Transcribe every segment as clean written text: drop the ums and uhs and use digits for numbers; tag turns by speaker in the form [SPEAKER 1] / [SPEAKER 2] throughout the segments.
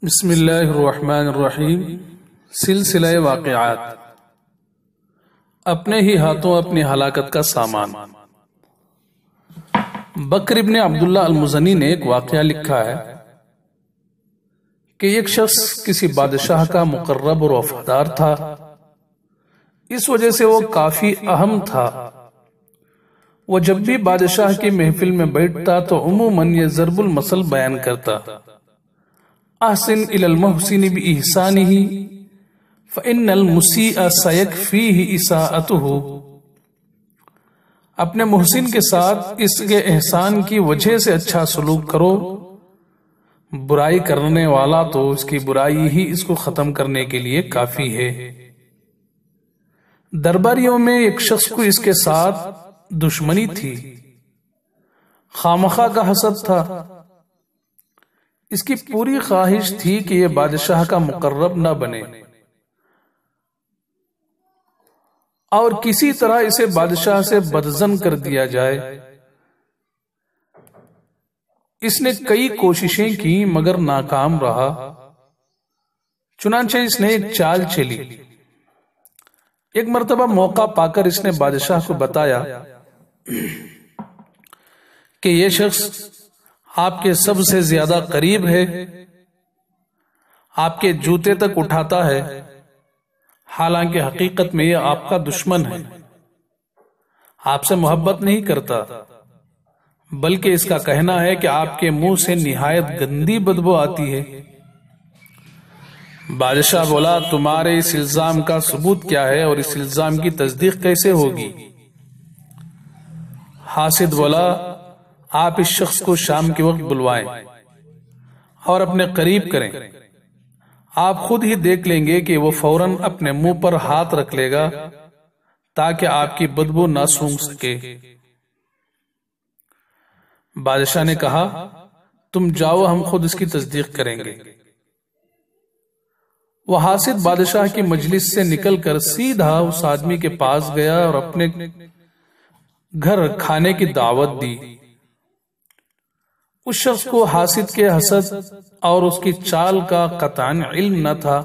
[SPEAKER 1] بسم اللہ الرحمن الرحیم۔ سلسلہ واقعات، اپنے ہی ہاتھوں اپنی ہلاکت کا سامان۔ بکر ابن عبداللہ المزنی نے ایک واقعہ لکھا ہے کہ ایک شخص کسی بادشاہ کا مقرب اور وفادار تھا، اس وجہ سے وہ کافی اہم تھا۔ وہ جب بھی بادشاہ کی محفل میں بیٹھتا تو عموماً یہ ضرب المثل بیان کرتا: احسن الی المحسن بإحسانہ فإن المسیء سیکفیہ اساءتہ۔ اپنے محسن کے ساتھ اس کے احسان کی وجہ سے اچھا سلوک کرو، برائی کرنے والا تو اس کی برائی ہی اس کو ختم کرنے کے لیے کافی ہے۔ درباریوں میں ایک شخص کو اس کے ساتھ دشمنی تھی، خامخواہ کا حسد تھا۔ اس کی پوری خواہش تھی کہ یہ بادشاہ کا مقرب نہ بنے اور کسی طرح اسے بادشاہ سے بدظن کر دیا جائے۔ اس نے کئی کوششیں کی مگر ناکام رہا۔ چنانچہ اس نے ایک چال چلی۔ ایک مرتبہ موقع پا کر اس نے بادشاہ کو بتایا کہ یہ شخص آپ کے سب سے زیادہ قریب ہے، آپ کے جوتے تک اٹھاتا ہے، حالانکہ حقیقت میں یہ آپ کا دشمن ہے، آپ سے محبت نہیں کرتا، بلکہ اس کا کہنا ہے کہ آپ کے منہ سے نہایت گندی بدبو آتی ہے۔ بادشاہ بولا: تمہارے اس الزام کا ثبوت کیا ہے اور اس الزام کی تصدیق کیسے ہوگی؟ حاسد بولا: آپ اس شخص کو شام کے وقت بلوائیں اور اپنے قریب کریں، آپ خود ہی دیکھ لیں گے کہ وہ فوراً اپنے منہ پر ہاتھ رکھ لے گا تاکہ آپ کی بدبو نہ سونگھ سکے۔ بادشاہ نے کہا: تم جاؤ، ہم خود اس کی تصدیق کریں گے۔ وہ حاسد بادشاہ کی مجلس سے نکل کر سیدھا اس آدمی کے پاس گیا اور اپنے گھر کھانے کی دعوت دی۔ اس شخص کو حاسد کے حسد اور اس کی چال کا قطعاً علم نہ تھا،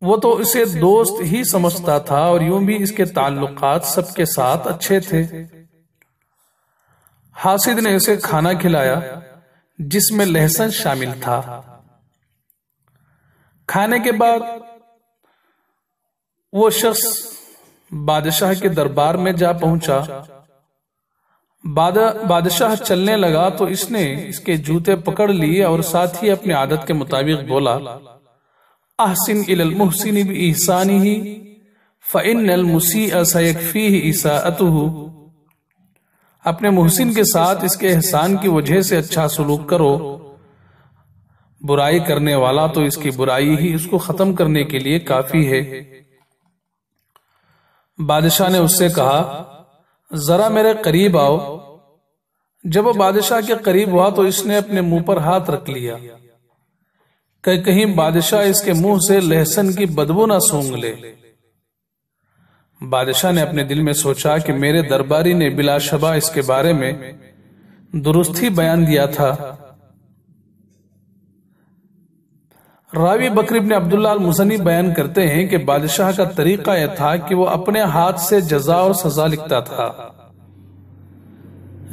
[SPEAKER 1] وہ تو اسے دوست ہی سمجھتا تھا اور یوں بھی اس کے تعلقات سب کے ساتھ اچھے تھے۔ حاسد نے اسے کھانا کھلایا جس میں لہسن شامل تھا۔ کھانے کے بعد وہ شخص بادشاہ کے دربار میں جا پہنچا۔ بادشاہ چلنے لگا تو اس نے اس کے جوتے پکڑ لیے اور ساتھ ہی اپنی عادت کے مطابق بولا: احسن الی المحسن بإحسانہ فإن المسیء سیکفیہ اساءتہ۔ اپنے محسن کے ساتھ اس کے احسان کی وجہ سے اچھا سلوک کرو، برائی کرنے والا تو اس کی برائی ہی اس کو ختم کرنے کے لیے کافی ہے۔ بادشاہ نے اس سے کہا: ذرا میرے قریب آؤ۔ جب وہ بادشاہ کے قریب ہوا تو اس نے اپنے منہ پر ہاتھ رکھ لیا کہ کہیں بادشاہ اس کے منہ سے لہسن کی بدبو نہ سونگھ لے۔ بادشاہ نے اپنے دل میں سوچا کہ میرے درباری نے بلا شبہ اس کے بارے میں درست ہی بیان دیا تھا۔ راوی بکر ابن عبداللہ المزنی بیان کرتے ہیں کہ بادشاہ کا طریقہ یہ تھا کہ وہ اپنے ہاتھ سے جزا اور سزا لکھتا تھا۔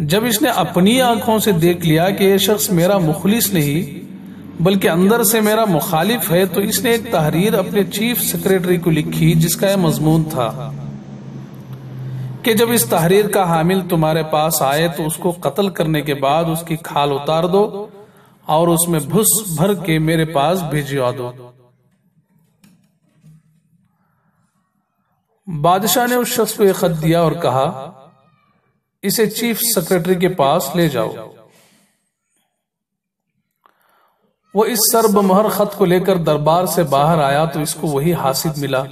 [SPEAKER 1] جب اس نے اپنی آنکھوں سے دیکھ لیا کہ یہ شخص میرا مخلص نہیں بلکہ اندر سے میرا مخالف ہے تو اس نے ایک تحریر اپنے چیف سیکریٹری کو لکھی جس کا یہ مضمون تھا کہ جب اس تحریر کا حامل تمہارے پاس آئے تو اس کو قتل کرنے کے بعد اس کی کھال اتار دو اور اس میں بھس بھر کے میرے پاس بھیجوا دو۔ بادشاہ نے اس شخص کو یہ خط دیا اور کہا: اسے چیف سیکریٹری کے پاس لے جاؤ۔ وہ اس سر بمہر خط کو لے کر دربار سے باہر آیا تو اس کو وہی حاسد ملا۔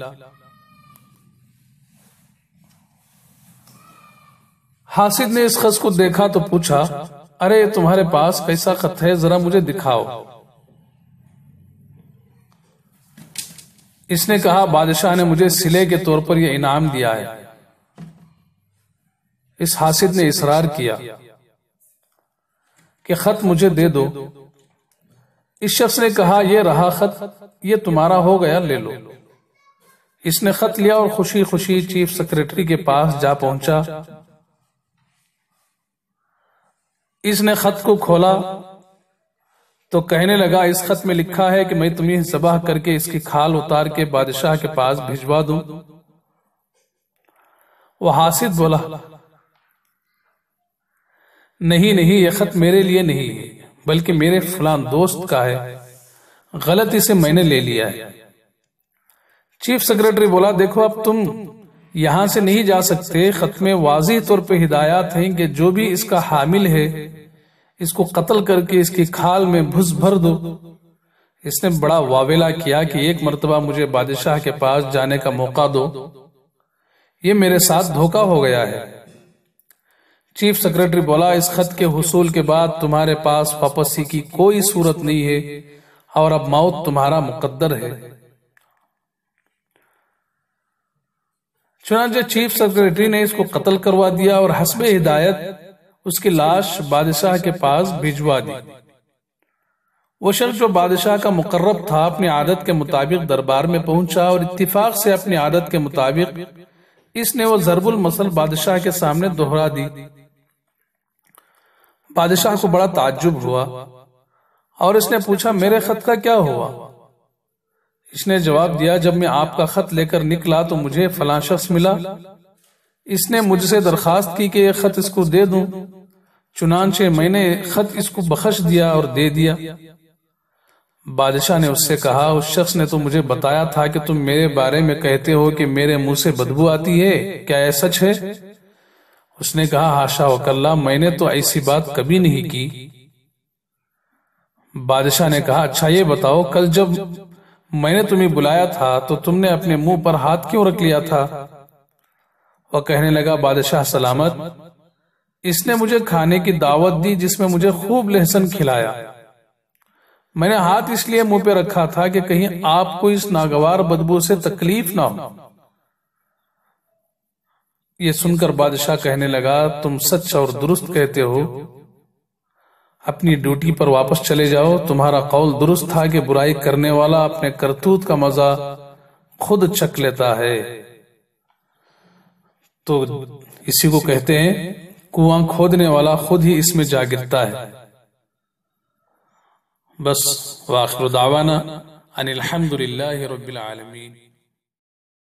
[SPEAKER 1] حاسد نے اس خط کو دیکھا تو پوچھا: ارے تمہارے پاس کیسا خط ہے، ذرا مجھے دکھاؤ۔ اس نے کہا: بادشاہ نے مجھے صلے کے طور پر یہ انعام دیا ہے۔ اس حاسد نے اصرار کیا کہ خط مجھے دے دو اس شخص نے کہا یہ رہا خط، یہ تمہارا ہو گیا، لے لو۔ اس نے خط لیا اور خوشی خوشی چیف سیکرٹری کے پاس جا پہنچا۔ اس نے خط کو کھولا تو کہنے لگا اس خط میں لکھا ہے کہ میں تمہیں ذبح کر کے اس کی کھال اتار کے بادشاہ کے پاس بھجوا دوں۔ وہ حاسد بولا نہیں نہیں، یہ خط میرے لیے نہیں ہے بلکہ میرے فلان دوست کا ہے، غلطی سے میں نے لے لیا ہے۔ چیف سیکرٹری بولا دیکھو اب تم یہاں سے نہیں جا سکتے، خط میں واضح طور پہ ہدایات ہیں کہ جو بھی اس کا حامل ہے اس کو قتل کر کے اس کی کھال میں بھس بھر دو۔ اس نے بڑا واویلا کیا کہ ایک مرتبہ مجھے بادشاہ کے پاس جانے کا موقع دو، یہ میرے ساتھ دھوکا ہو گیا ہے۔ چیف سیکرٹری بولا اس خط کے حصول کے بعد تمہارے پاس واپسی کی کوئی صورت نہیں ہے اور اب موت تمہارا مقدر ہے۔ چنانچہ چیف سیکرٹری نے اس کو قتل کروا دیا اور حسب ہدایت اس کی لاش بادشاہ کے پاس بھجوا دی۔ وہ شخص جو بادشاہ کا مقرب تھا اپنی عادت کے مطابق دربار میں پہنچا اور اتفاق سے اپنی عادت کے مطابق اس نے وہ ضرب المثل بادشاہ کے سامنے دہرا دی۔ بادشاہ کو بڑا تعجب ہوا اور اس نے پوچھا میرے خط کا کیا ہوا؟ اس نے جواب دیا جب میں آپ کا خط لے کر نکلا تو مجھے فلاں شخص ملا، اس نے مجھ سے درخواست کی کہ یہ خط اس کو دے دوں، چنانچہ میں نے خط اس کو بخش دیا اور دے دیا۔ بادشاہ نے اس سے کہا اس شخص نے تو مجھے بتایا تھا کہ تم میرے بارے میں کہتے ہو کہ میرے منہ سے بدبو آتی ہے، کیا یہ سچ ہے؟ اس نے کہا ہاشا وکلا، میں نے تو ایسی بات کبھی نہیں کی۔ بادشاہ نے کہا اچھا یہ بتاؤ کل جب میں نے تمہیں بلایا تھا تو تم نے اپنے منہ پر ہاتھ کیوں رکھ لیا تھا؟ وہ کہنے لگا بادشاہ سلامت، اس نے مجھے کھانے کی دعوت دی جس میں مجھے خوب لہسن کھلایا، میں نے ہاتھ اس لیے منہ پہ رکھا تھا کہ کہیں آپ کو اس ناگوار بدبو سے تکلیف نہ ہو۔ یہ سن کر بادشاہ کہنے لگا تم سچ اور درست کہتے ہو، اپنی ڈیوٹی پر واپس چلے جاؤ، تمہارا قول درست تھا کہ برائی کرنے والا اپنے کرتوت کا مزہ خود چکھ لیتا ہے۔ تو اسی کو کہتے ہیں کنواں کھودنے والا خود ہی اس میں جا گرتا ہے۔ بس وآخر دعوانا ان الحمد للہ رب العالمین۔